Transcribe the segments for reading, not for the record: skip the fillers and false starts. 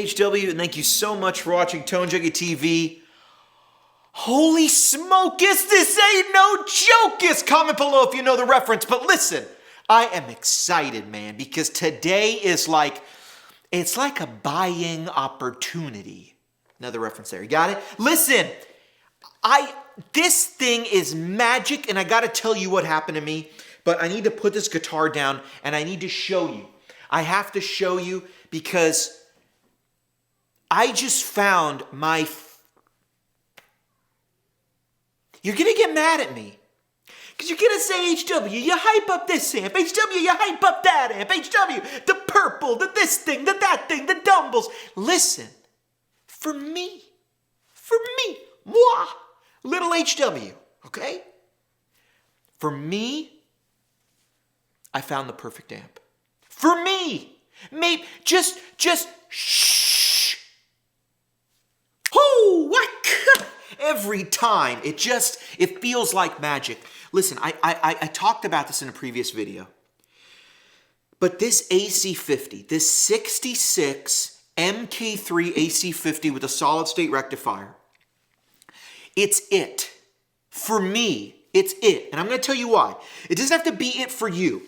HW, and thank you so much for watching Tone Junkie TV. Holy smokus, this ain't no jokus! Comment below if you know the reference, but listen, I am excited, man, because today is it's like a buying opportunity. Another reference there, you got it? Listen, this thing is magic, and I gotta tell you what happened to me, but I need to put this guitar down, and I need to show you. I have to show you because I just found my... You're going to get mad at me. Because you're going to say, HW, you hype up this amp. HW, you hype up that amp. HW, the purple, the this thing, the that thing, the dumbles. Listen, for me, moi, little HW, okay? For me, I found the perfect amp. For me, maybe just shh. Oh, what? Every time, it feels like magic. Listen, I talked about this in a previous video, but this AC50, this 66 MK3 AC50 with a solid state rectifier, it's it. For me, it's it. And I'm going to tell you why. It doesn't have to be it for you.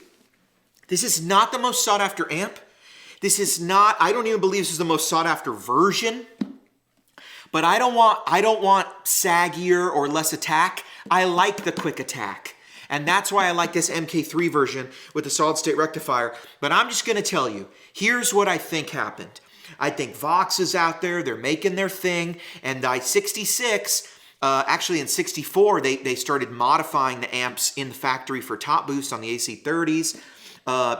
This is not the most sought after amp. This is not, I don't even believe this is the most sought after version. But I don't want saggier or less attack. I like the quick attack. And that's why I like this MK3 version with the solid state rectifier. But I'm just gonna tell you, here's what I think happened. I think Vox is out there, they're making their thing, and the 66, actually in 64, they started modifying the amps in the factory for top boost on the AC30s.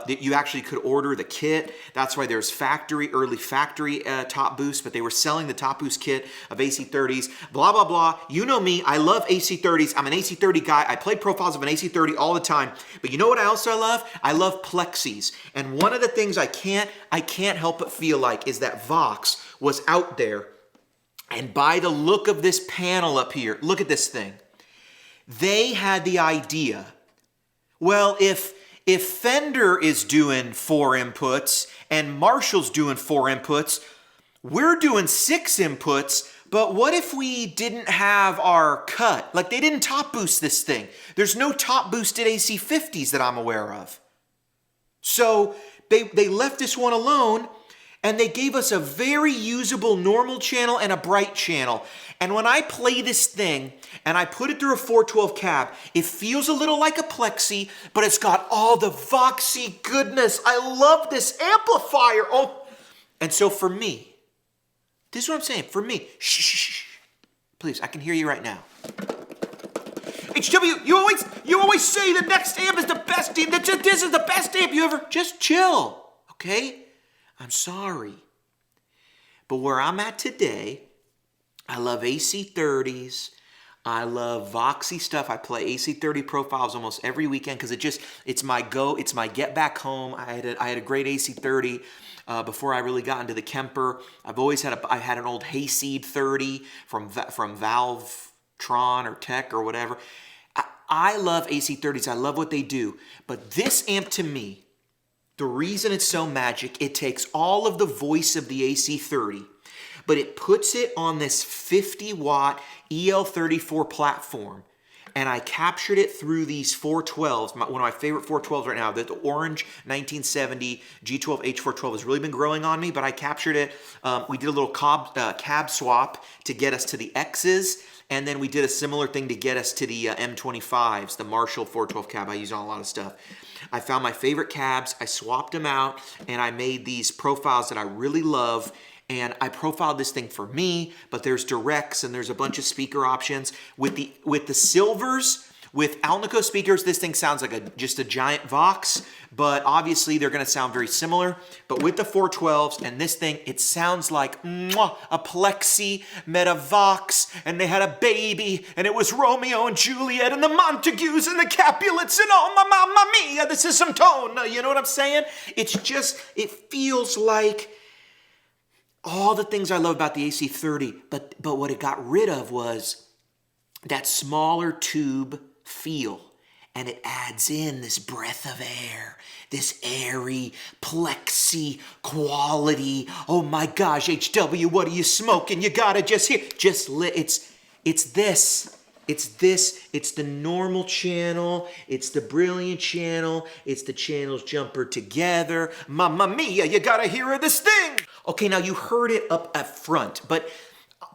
You actually could order the kit. That's why there's early factory top boost, but they were selling the top boost kit of AC30s, blah, blah, blah. You know me, I love AC30s. I'm an AC30 guy. I play profiles of an AC30 all the time. But you know what else I love? I love plexis. And one of the things I can't help but feel like is that Vox was out there, and by the look of this panel up here, look at this thing. They had the idea, well, if Fender is doing 4 inputs and Marshall's doing 4 inputs, we're doing 6 inputs, but what if we didn't have our cut? Like, they didn't top boost this thing. There's no top boosted AC50s that I'm aware of. So they left this one alone, and they gave us a very usable normal channel and a bright channel. And when I play this thing and I put it through a 412 cab, it feels a little like a PLEXI, but it's got all the Voxy goodness. I love this amplifier. Oh, and so for me, this is what I'm saying. For me, shh, please, I can hear you right now. HW, you always say the next amp is the best amp. This is the best amp you ever. Just chill, okay? I'm sorry. But where I'm at today, I love AC30s. I love Voxy stuff. I play AC30 profiles almost every weekend because it's my go. It's my get back home. I had a great AC30 before I really got into the Kemper. I had an old Hayseed 30 from Valvetron or Tech or whatever. I love AC30s. I love what they do. But this amp to me, the reason it's so magic, it takes all of the voice of the AC30, but it puts it on this 50-watt EL34 platform. and I captured it through these 412s. One of my favorite 412s right now, the orange 1970 G12 H412 has really been growing on me, but I captured it. We did a little cab swap to get us to the X's, and then we did a similar thing to get us to the M25s, the Marshall 412 cab I use on a lot of stuff. I found my favorite cabs, I swapped them out, and I made these profiles that I really love. And I profiled this thing for me, but there's directs and there's a bunch of speaker options. With the silvers, with Alnico speakers, this thing sounds like just a giant Vox, but obviously they're gonna sound very similar. But with the 412s and this thing, it sounds like a PLEXI met a Vox, and they had a baby, and it was Romeo and Juliet and the Montagues and the Capulets and oh, mamma mia, this is some tone. You know what I'm saying? It's just, it feels like all the things I love about the AC30, but what it got rid of was that smaller tube feel, and it adds in this breath of air, this airy PLEXI quality. Oh my gosh, HW, what are you smoking? You gotta just hear, it's this. It's the normal channel, it's the brilliant channel, it's the channels jumper together. Mamma mia, you gotta hear this thing. Okay, now you heard it up at front, but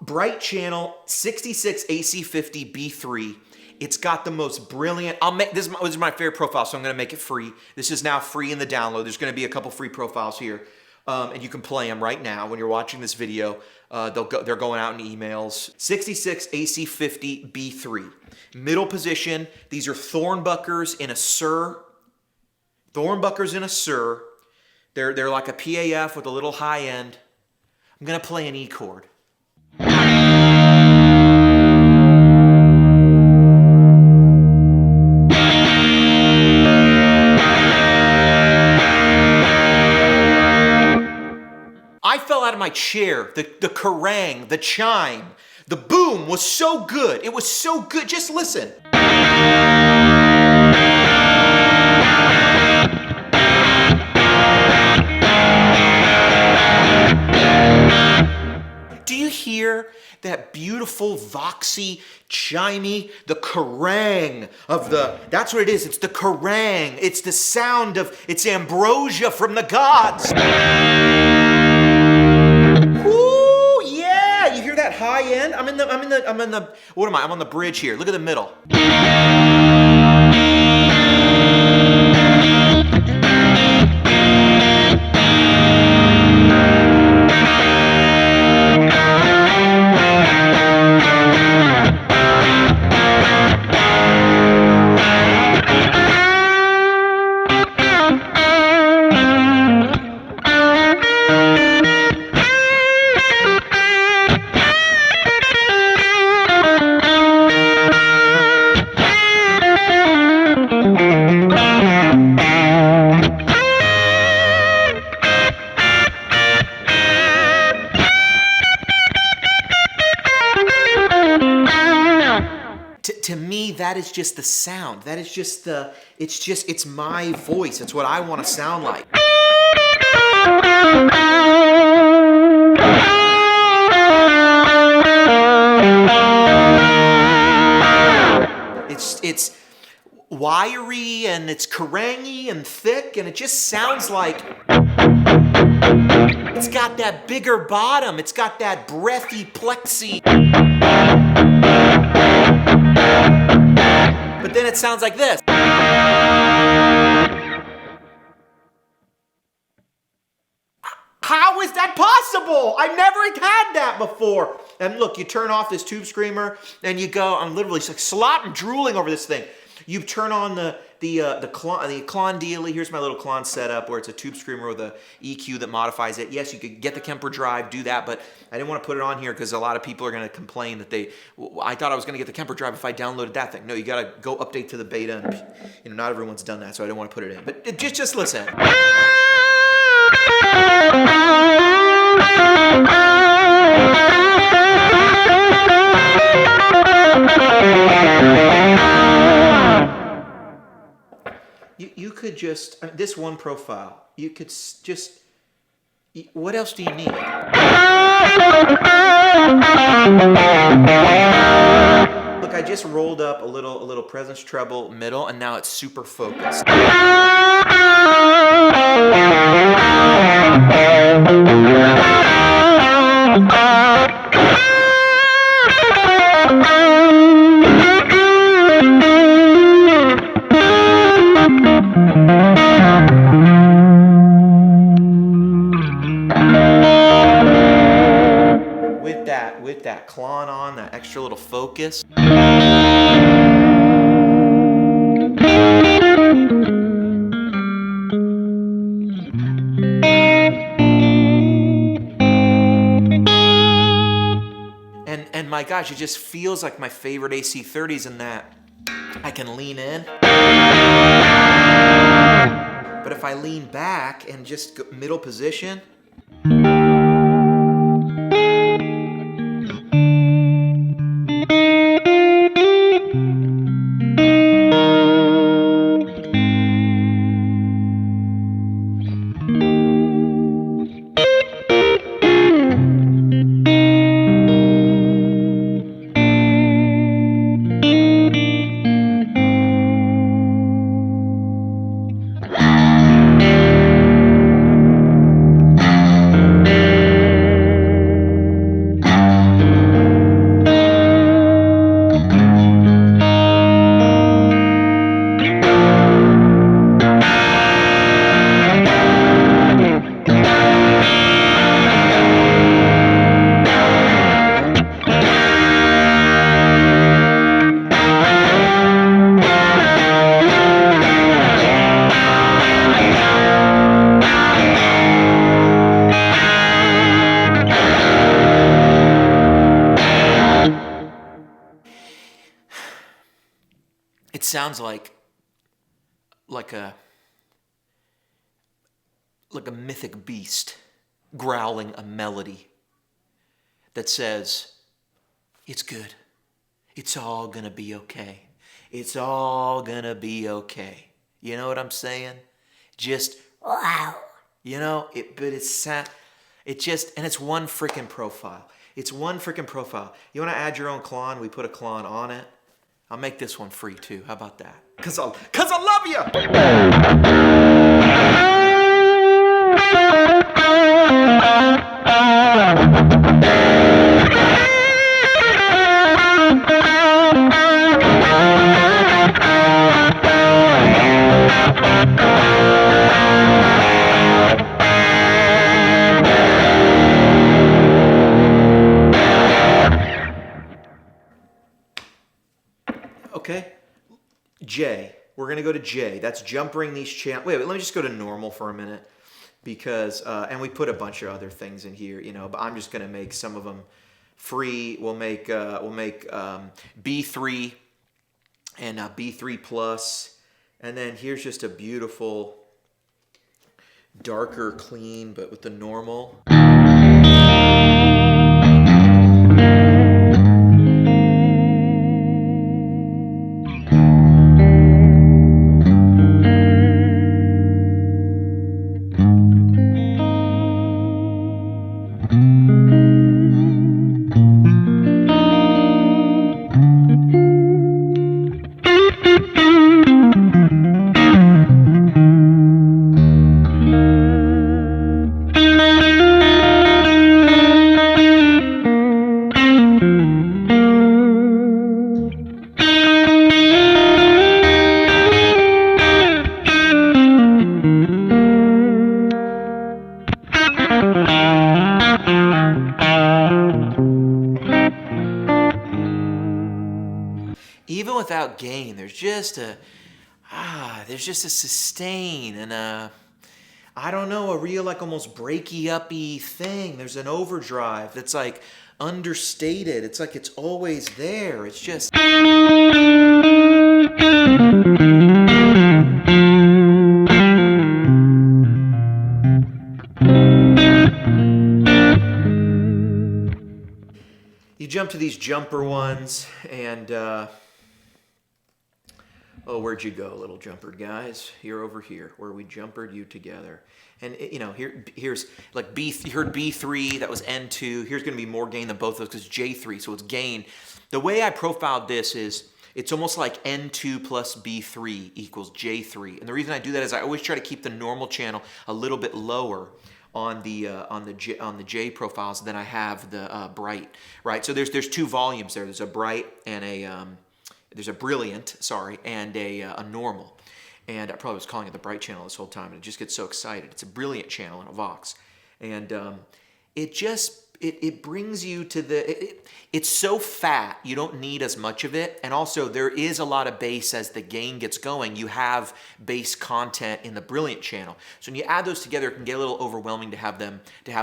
bright channel 66 AC50 B3. It's got the most brilliant, this is my favorite profile, so I'm gonna make it free. This is now free in the download. There's gonna be a couple free profiles here. And you can play them right now when you're watching this video. They're going out in emails. 66 AC50 B3. Middle position. These are Thornbuckers in a Sur. Thornbuckers in a Sur. They're like a PAF with a little high end. I'm gonna play an E chord. I fell out of my chair. The kerrang, the chime, the boom was so good. It was so good. Just listen. Do you hear that beautiful Voxy, chimey, the kerrang of that's what it is. It's the kerrang. It's the sound of, it's ambrosia from the gods. Ooh, yeah, you hear that high end? I'm on the bridge here. Look at the middle. To me, that is just the sound. That is just it's my voice. It's what I want to sound like. It's wiry and it's kerrangy and thick, and it just sounds like it's got that bigger bottom. It's got that breathy PLEXI. But then it sounds like this. How is that possible? I've never had that before. And look, you turn off this tube screamer and you go, I'm literally like slop drooling over this thing. You turn on the Klon dealy. Here's my little Klon setup where it's a tube screamer with a EQ that modifies it. Yes, you could get the Kemper drive, do that, but I didn't want to put it on here because a lot of people are going to complain that I thought I was going to get the Kemper drive if I downloaded that thing. No, you got to go update to the beta, and not everyone's done that, so I didn't want to put it in. But just listen. You could just, this one profile, you could just, what else do you need? Look, I just rolled up a little presence treble middle, and now it's super focused. With that clawing on, that extra little focus. And my gosh, it just feels like my favorite AC30s in that I can lean in. But if I lean back and just go middle position, it sounds like a mythic beast growling a melody that says, it's good. It's all gonna be okay. It's all gonna be okay. You know what I'm saying? Just, wow. You know, but it's just, and it's one freaking profile. It's one freaking profile. You wanna add your own clone? We put a clone on it. I'll make this one free too. How about that? Cause I love you! Okay, J. We're gonna go to J. That's jumpering these channels. Wait, let me just go to normal for a minute, because and we put a bunch of other things in here, you know. But I'm just gonna make some of them free. We'll make B3 and B3 plus, and then here's just a beautiful darker clean, but with the normal. Even without gain, there's just a sustain and a, I don't know, a real like almost breaky uppy thing. There's an overdrive that's like understated. It's like it's always there. It's just. You jump to these jumper ones and Oh, where'd you go, little jumpered guys? You're over here, where we jumpered you together. And you know, here's like B. You heard B3, that was N2. Here's going to be more gain than both of those because J3, so it's gain. The way I profiled this is it's almost like N2 plus B3 equals J3. And the reason I do that is I always try to keep the normal channel a little bit lower on the J profiles than I have the bright, right? So there's two volumes there. There's a bright and there's a brilliant, sorry, and a normal. And I probably was calling it the bright channel this whole time, and it just gets so excited. It's a brilliant channel in a Vox. And it brings you to it's so fat, you don't need as much of it. And also there is a lot of bass as the gain gets going. You have bass content in the brilliant channel. So when you add those together, it can get a little overwhelming to have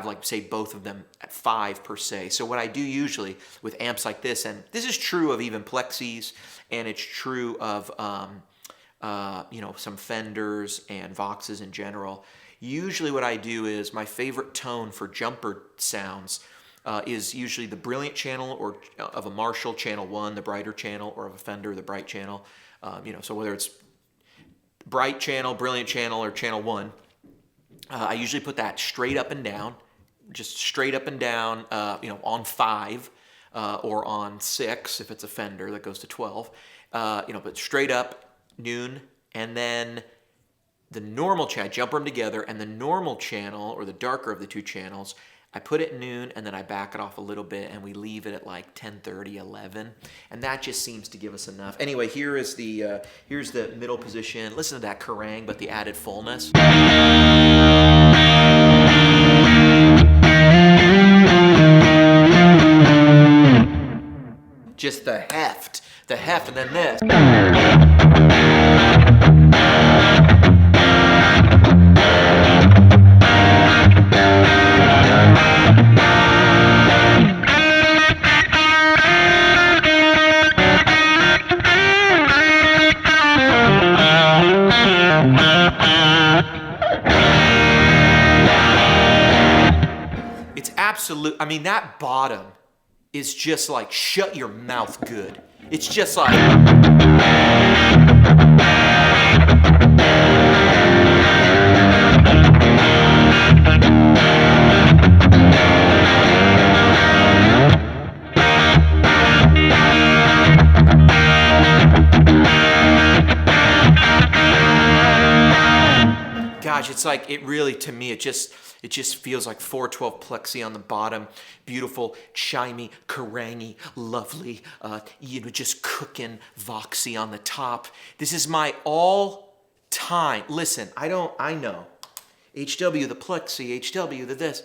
like, say, both of them at 5 per se. So what I do usually with amps like this, and this is true of even Plexis, and it's true of you know, some Fenders and Voxes in general. Usually what I do is my favorite tone for jumper sounds is usually the brilliant channel or of a Marshall channel 1, the brighter channel, or of a Fender, the bright channel. You know, so whether it's bright channel, brilliant channel, or channel 1, I usually put that straight up and down, just straight up and down, you know, on 5 or on 6 if it's a Fender that goes to 12. You know, but straight up, noon, and then the normal channel, I jumper them together, and the normal channel, or the darker of the two channels, I put it noon, and then I back it off a little bit, and we leave it at like 10:30, 11, and that just seems to give us enough. Anyway, here's the middle position. Listen to that Kerrang, but the added fullness. Just the heft, and then this. It's absolute, I mean, that bottom is just like shut your mouth good. It's just like... Gosh, it's like, it really, to me, it just feels like 412 plexi on the bottom, beautiful, chimey, Kerrangy, lovely, you know, just cooking Voxy on the top. This is my all-time, listen, I know, HW, the plexi, HW, the this.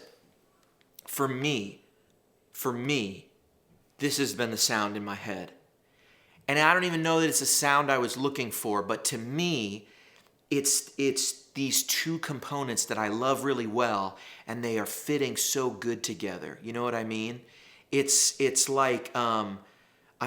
For me, this has been the sound in my head. And I don't even know that it's a sound I was looking for, but to me, it's these two components that I love really well, and they are fitting so good together. You know what I mean? It's like, I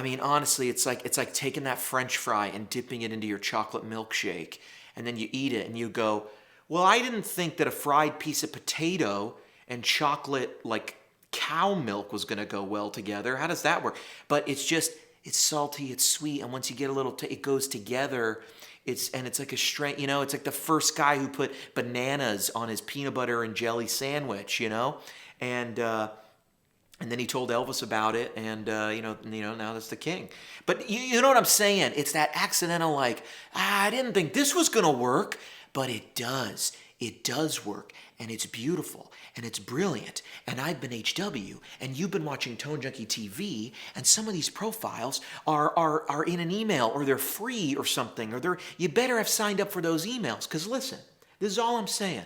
mean, honestly, it's like taking that French fry and dipping it into your chocolate milkshake, and then you eat it and you go, well, I didn't think that a fried piece of potato and chocolate, like cow milk, was gonna go well together. How does that work? But it's just, it's salty, it's sweet, and once you get a little, it goes together. It's like a strength, you know, it's like the first guy who put bananas on his peanut butter and jelly sandwich, you know, and then he told Elvis about it, and you know, now that's the king. But you know what I'm saying? It's that accidental, like, I didn't think this was gonna work, but it does. It does work, and it's beautiful, and it's brilliant, and I've been HW, and you've been watching Tone Junkie TV, and some of these profiles are in an email, or they're free or something, or you better have signed up for those emails, because listen, this is all I'm saying.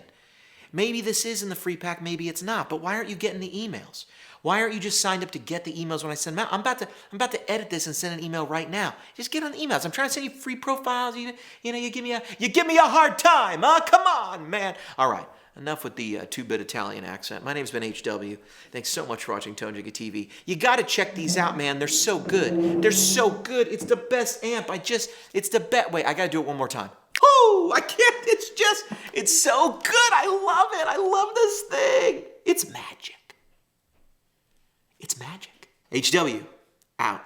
Maybe this is in the free pack, maybe it's not, but why aren't you getting the emails? Why aren't you just signed up to get the emails when I send them out? I'm about to edit this and send an email right now. Just get on the emails. I'm trying to send you free profiles. You know, you give me a hard time, huh? Come on, man. All right, enough with the 2-bit Italian accent. My name's been HW. Thanks so much for watching Tone Junkie TV. You got to check these out, man. They're so good. They're so good. It's the best amp. It's the best. Wait, I got to do it one more time. Oh, I can't. It's so good. I love it. I love this thing. It's magic. It's magic. HW, out.